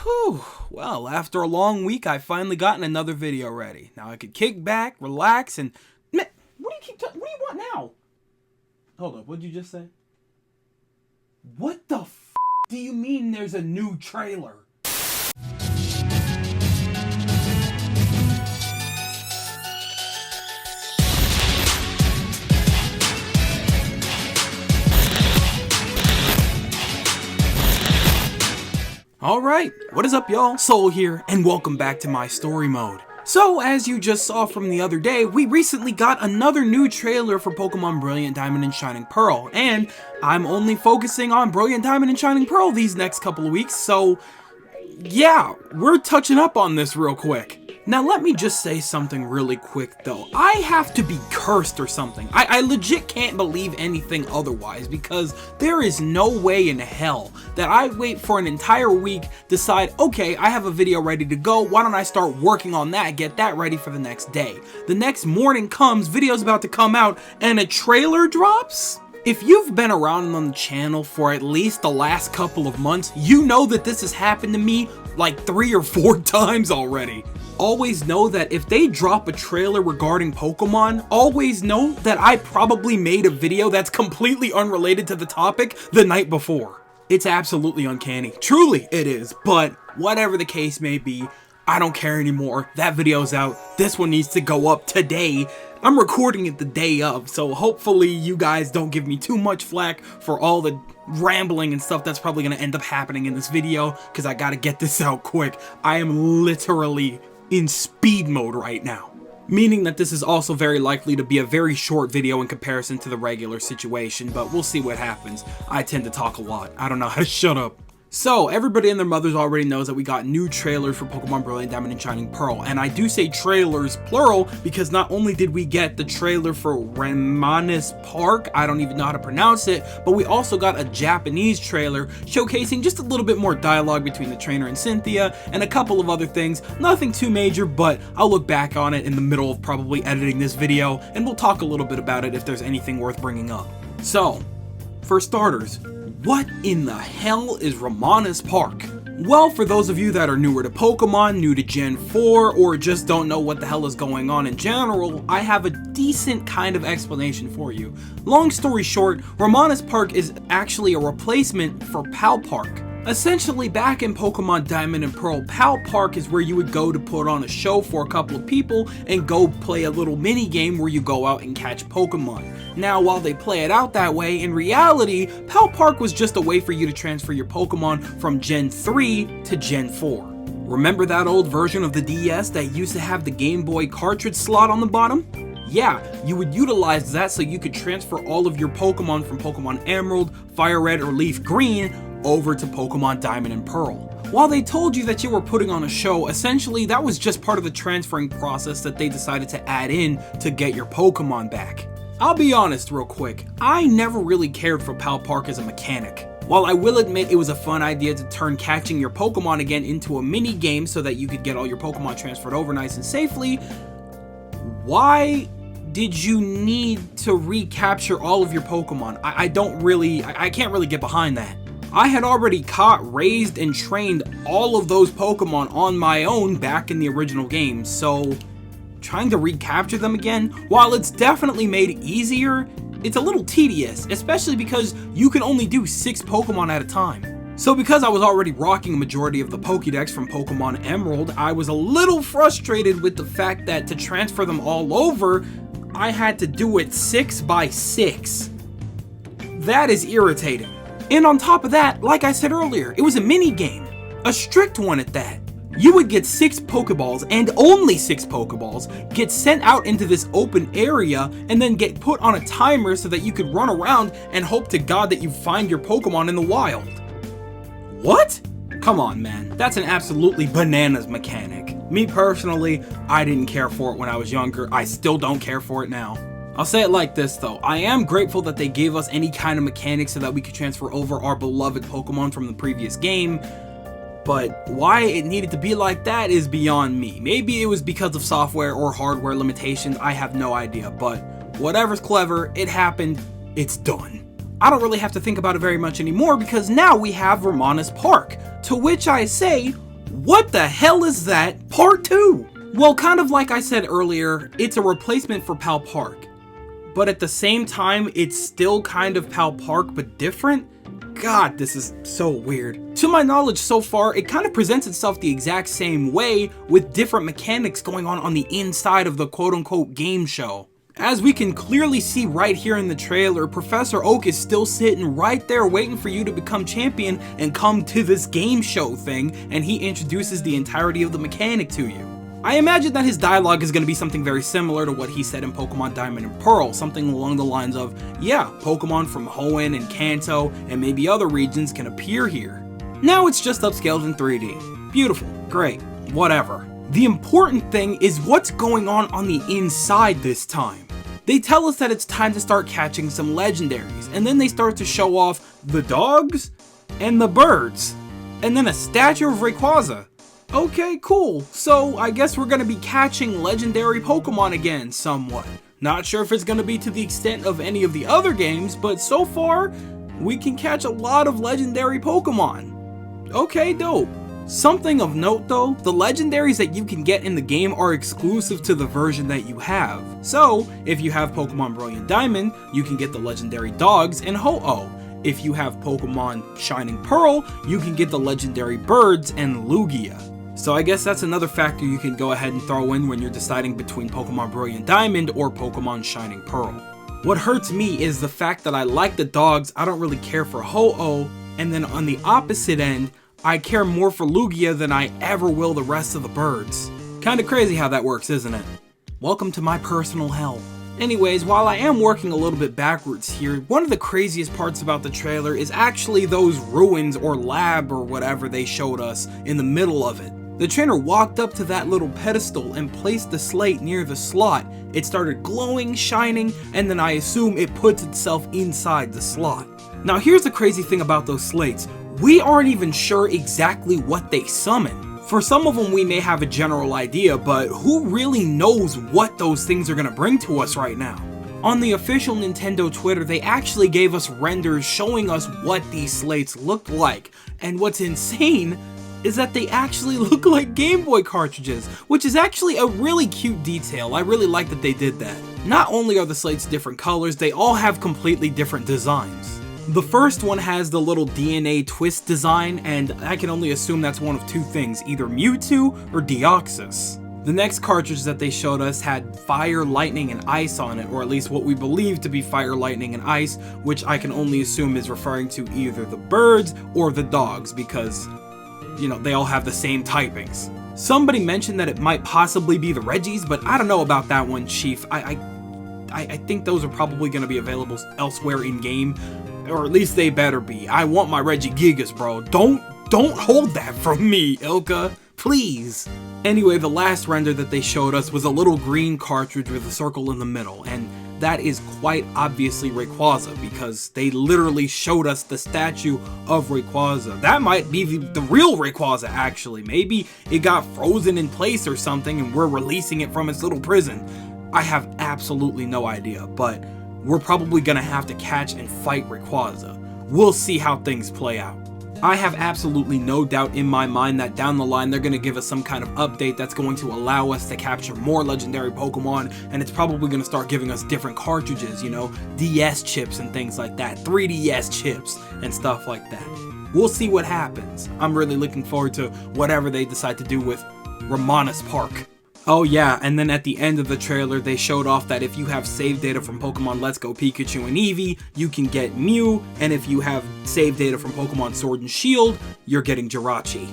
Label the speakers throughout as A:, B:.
A: Whew, well, after a long week, I finally gotten another video ready. Now I could kick back, relax, and... Man, what do you want now? Hold up, what'd you just say? What the f*** do you mean there's a new trailer? Alright, what is up y'all? Soul here, and welcome back to my story mode. So, as you just saw from the other day, we recently got another new trailer for Pokemon Brilliant Diamond and Shining Pearl, and I'm only focusing on Brilliant Diamond and Shining Pearl these next couple of weeks, so yeah, we're touching up on this real quick. Now let me just say something really quick though. I have to be cursed or something. I legit can't believe anything otherwise, because there is no way in hell that I wait for an entire week, decide, okay, I have a video ready to go, why don't I start working on that, get that ready for the next day. The next morning comes, video's about to come out, and a trailer drops? If you've been around on the channel for at least the last couple of months, you know that this has happened to me like 3 or 4 times already. Always know that if they drop a trailer regarding Pokemon, always know that I probably made a video that's completely unrelated to the topic the night before. It's absolutely uncanny. Truly it is, but whatever the case may be, I don't care anymore. That video's out. This one needs to go up today. I'm recording it the day of, so hopefully you guys don't give me too much flack for all the rambling and stuff that's probably going to end up happening in this video, because I gotta get this out quick. I am literally in speed mode right now, meaning that this is also very likely to be a very short video in comparison to the regular situation, but we'll see what happens. I tend to talk a lot. I don't know how to shut up. So, everybody and their mothers already knows that we got new trailers for Pokemon Brilliant Diamond and Shining Pearl, and I do say trailers plural because not only did we get the trailer for Ramanas Park, I don't even know how to pronounce it, but we also got a Japanese trailer showcasing just a little bit more dialogue between the trainer and Cynthia, and a couple of other things. Nothing too major, but I'll look back on it in the middle of probably editing this video, and we'll talk a little bit about it if there's anything worth bringing up. So, for starters, what in the hell is Ramanas Park? Well, for those of you that are newer to Pokemon, new to Gen 4, or just don't know what the hell is going on in general, I have a decent kind of explanation for you. Long story short, Ramanas Park is actually a replacement for Pal Park. Essentially, back in Pokemon Diamond and Pearl, Pal Park is where you would go to put on a show for a couple of people and go play a little mini game where you go out and catch Pokemon. Now, while they play it out that way, in reality, Pal Park was just a way for you to transfer your Pokemon from Gen 3 to Gen 4. Remember that old version of the DS that used to have the Game Boy cartridge slot on the bottom? Yeah, you would utilize that so you could transfer all of your Pokemon from Pokemon Emerald, Fire Red, or Leaf Green over to Pokemon Diamond and Pearl. While they told you that you were putting on a show, essentially that was just part of the transferring process that they decided to add in to get your Pokemon back. I'll be honest real quick, I never really cared for Pal Park as a mechanic. While I will admit it was a fun idea to turn catching your Pokemon again into a mini game so that you could get all your Pokemon transferred over nice and safely, why did you need to recapture all of your Pokemon? I can't really get behind that. I had already caught, raised, and trained all of those Pokemon on my own back in the original game, so trying to recapture them again, while it's definitely made easier, it's a little tedious, especially because you can only do 6 Pokemon at a time. So because I was already rocking a majority of the Pokédex from Pokemon Emerald, I was a little frustrated with the fact that to transfer them all over, I had to do it 6 by 6. That is irritating. And on top of that, like I said earlier, it was a mini game, a strict one at that. You would get 6 Pokeballs, and only 6 Pokeballs, get sent out into this open area, and then get put on a timer so that you could run around and hope to God that you find your Pokemon in the wild. What? Come on, man, that's an absolutely bananas mechanic. Me personally, I didn't care for it when I was younger, I still don't care for it now. I'll say it like this though, I am grateful that they gave us any kind of mechanics so that we could transfer over our beloved Pokemon from the previous game, but why it needed to be like that is beyond me. Maybe it was because of software or hardware limitations, I have no idea, but whatever's clever, it happened, it's done. I don't really have to think about it very much anymore because now we have Ramanas Park, to which I say, What the hell is that? Part 2! Well, kind of like I said earlier, it's a replacement for Pal Park. But at the same time, it's still kind of Pal Park, but different? God, this is so weird. To my knowledge so far, it kind of presents itself the exact same way, with different mechanics going on the inside of the quote-unquote game show. As we can clearly see right here in the trailer, Professor Oak is still sitting right there waiting for you to become champion and come to this game show thing, and he introduces the entirety of the mechanic to you. I imagine that his dialogue is going to be something very similar to what he said in Pokemon Diamond and Pearl, something along the lines of, yeah, Pokemon from Hoenn and Kanto and maybe other regions can appear here. Now it's just upscaled in 3D. Beautiful, great, whatever. The important thing is what's going on the inside this time. They tell us that it's time to start catching some legendaries, and then they start to show off the dogs and the birds, and then a statue of Rayquaza. Okay, cool. So I guess we're gonna be catching legendary Pokemon again somewhat. Not sure if it's gonna be to the extent of any of the other games, but so far, we can catch a lot of legendary Pokemon. Okay, dope. Something of note though, the legendaries that you can get in the game are exclusive to the version that you have. So, if you have Pokemon Brilliant Diamond, you can get the legendary dogs and Ho-Oh. If you have Pokemon Shining Pearl, you can get the legendary birds and Lugia. So I guess that's another factor you can go ahead and throw in when you're deciding between Pokemon Brilliant Diamond or Pokemon Shining Pearl. What hurts me is the fact that I like the dogs, I don't really care for Ho-Oh, and then on the opposite end, I care more for Lugia than I ever will the rest of the birds. Kinda crazy how that works, isn't it? Welcome to my personal hell. Anyways, while I am working a little bit backwards here, one of the craziest parts about the trailer is actually those ruins or lab or whatever they showed us in the middle of it. The trainer walked up to that little pedestal and placed the slate near the slot. It started glowing, shining, and then I assume it puts itself inside the slot. Now here's the crazy thing about those slates. We aren't even sure exactly what they summon. For some of them we may have a general idea, but who really knows what those things are going to bring to us right now? On the official Nintendo Twitter, they actually gave us renders showing us what these slates looked like, and what's insane is that they actually look like Game Boy cartridges, which is actually a really cute detail. I really like that they did that. Not only are the slates different colors, they all have completely different designs. The first one has the little DNA twist design, and I can only assume that's one of two things, either Mewtwo or Deoxys. The next cartridge that they showed us had fire, lightning, and ice on it, or at least what we believe to be fire, lightning, and ice, which I can only assume is referring to either the birds or the dogs, because, you know, they all have the same typings. Somebody mentioned that it might possibly be the Regis, but I don't know about that one, Chief. I think those are probably going to be available elsewhere in-game, or at least they better be. I want my Regigigas, bro. Don't hold that from me, Ilka. Please. Anyway, the last render that they showed us was a little green cartridge with a circle in the middle, and that is quite obviously Rayquaza, because they literally showed us the statue of Rayquaza. That might be the real Rayquaza, actually. Maybe it got frozen in place or something, and we're releasing it from its little prison. I have absolutely no idea, but we're probably gonna have to catch and fight Rayquaza. We'll see how things play out. I have absolutely no doubt in my mind that down the line they're gonna give us some kind of update that's going to allow us to capture more legendary Pokemon, and it's probably gonna start giving us different cartridges, you know, DS chips and things like that, 3DS chips and stuff like that. We'll see what happens. I'm really looking forward to whatever they decide to do with Ramanas Park. Oh yeah, and then at the end of the trailer, they showed off that if you have save data from Pokemon Let's Go Pikachu and Eevee, you can get Mew, and if you have save data from Pokemon Sword and Shield, you're getting Jirachi.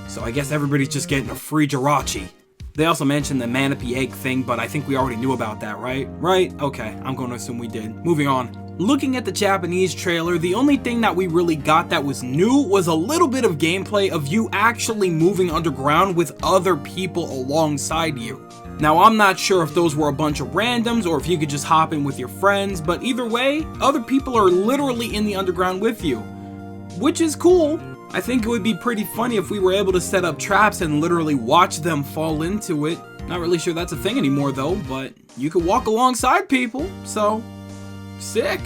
A: So I guess everybody's just getting a free Jirachi. They also mentioned the Manaphy egg thing, but I think we already knew about that, right? Right? Okay, I'm going to assume we did. Moving on. Looking at the Japanese trailer, the only thing that we really got that was new was a little bit of gameplay of you actually moving underground with other people alongside you. Now, I'm not sure if those were a bunch of randoms or if you could just hop in with your friends, but either way, other people are literally in the underground with you, which is cool. I think it would be pretty funny if we were able to set up traps and literally watch them fall into it. Not really sure that's a thing anymore though, but you could walk alongside people, so sick.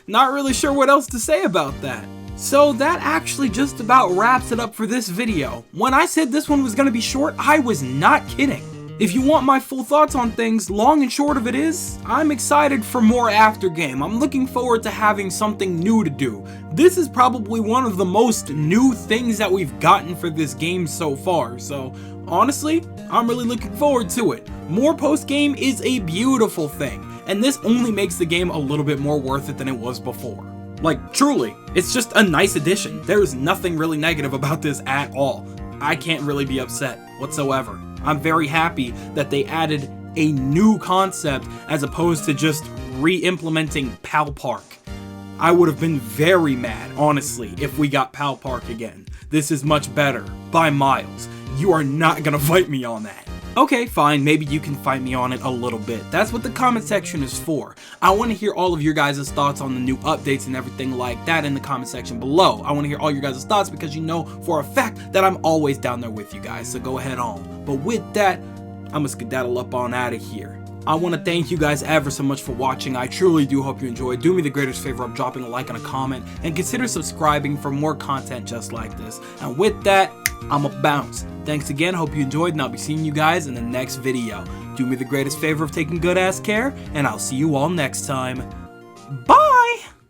A: Not really sure what else to say about that. So that actually just about wraps it up for this video. When I said this one was going to be short, I was not kidding. If you want my full thoughts on things, long and short of it is, I'm excited for more after game. I'm looking forward to having something new to do. This is probably one of the most new things that we've gotten for this game so far, so honestly, I'm really looking forward to it. More post-game is a beautiful thing, and this only makes the game a little bit more worth it than it was before. Like, truly, it's just a nice addition. There's nothing really negative about this at all. I can't really be upset whatsoever. I'm very happy that they added a new concept as opposed to just re-implementing Pal Park. I would have been very mad, honestly, if we got Pal Park again. This is much better, by miles. You are not gonna fight me on that. Okay, fine, maybe you can fight me on it a little bit. That's what the comment section is for. I want to hear all of your guys' thoughts on the new updates and everything like that in the comment section below. I want to hear all your guys' thoughts because you know for a fact that I'm always down there with you guys, so go ahead on. But with that, I'm gonna skedaddle up on out of here. I want to thank you guys ever so much for watching. I truly do hope you enjoyed. Do me the greatest favor of dropping a like and a comment, and consider subscribing for more content just like this. And with that, I'ma bounce. Thanks again, hope you enjoyed, and I'll be seeing you guys in the next video. Do me the greatest favor of taking good ass care, and I'll see you all next time. Bye!